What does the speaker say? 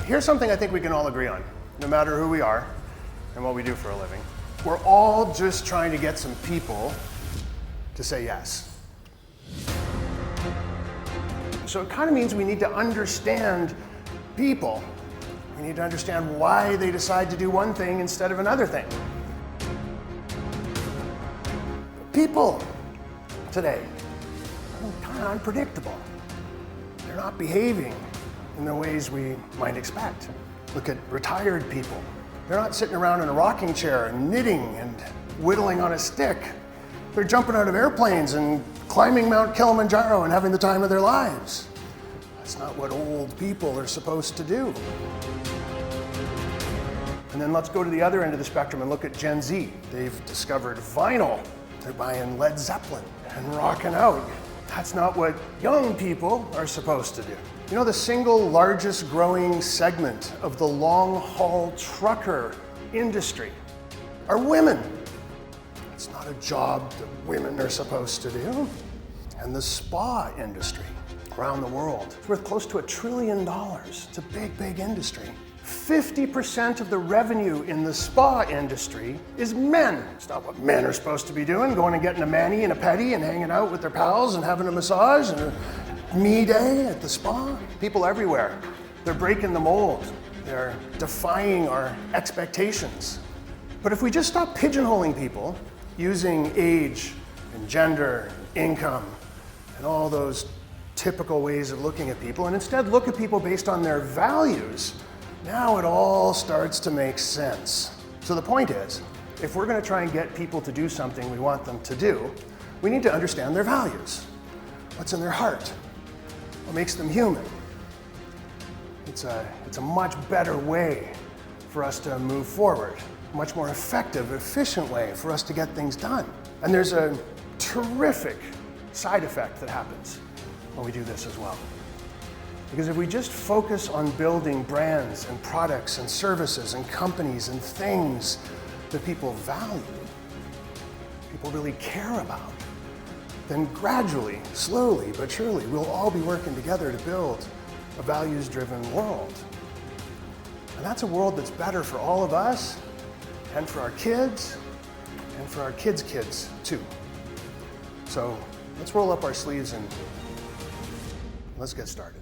Here's something I think we can all agree on, no matter who we are and what we do for a living. We're all just trying to get some people to say yes. So it kind of means we need to understand people. We need to understand why they decide to do one thing instead of another thing. People today are kind of unpredictable. They're not behaving in the ways we might expect. Look at retired people. They're not sitting around in a rocking chair and knitting and whittling on a stick. They're jumping out of airplanes and climbing Mount Kilimanjaro and having the time of their lives. That's not what old people are supposed to do. And then let's go to the other end of the spectrum and look at Gen Z. They've discovered vinyl. They're buying Led Zeppelin and rocking out. That's not what young people are supposed to do. You know, the single largest growing segment of the long-haul trucker industry are women. It's not a job that women are supposed to do. And the spa industry around the world is worth close to $1 trillion. It's a big, big industry. 50% of the revenue in the spa industry is men. It's not what men are supposed to be doing, going and getting a mani and a pedi and hanging out with their pals and having a massage and a me day at the spa. People everywhere, they're breaking the mold. They're defying our expectations. But if we just stop pigeonholing people using age and gender, income, and all those typical ways of looking at people, and instead look at people based on their values, now it all starts to make sense. So the point is, if we're going to try and get people to do something we want them to do, we need to understand their values. What's in their heart? What makes them human? It's a much better way for us to move forward, a much more effective, efficient way for us to get things done. And there's a terrific side effect that happens when we do this as well. Because if we just focus on building brands and products and services and companies and things that people value, people really care about, then gradually, slowly but surely, we'll all be working together to build a values-driven world. And that's a world that's better for all of us and for our kids and for our kids' kids too. So let's roll up our sleeves and let's get started.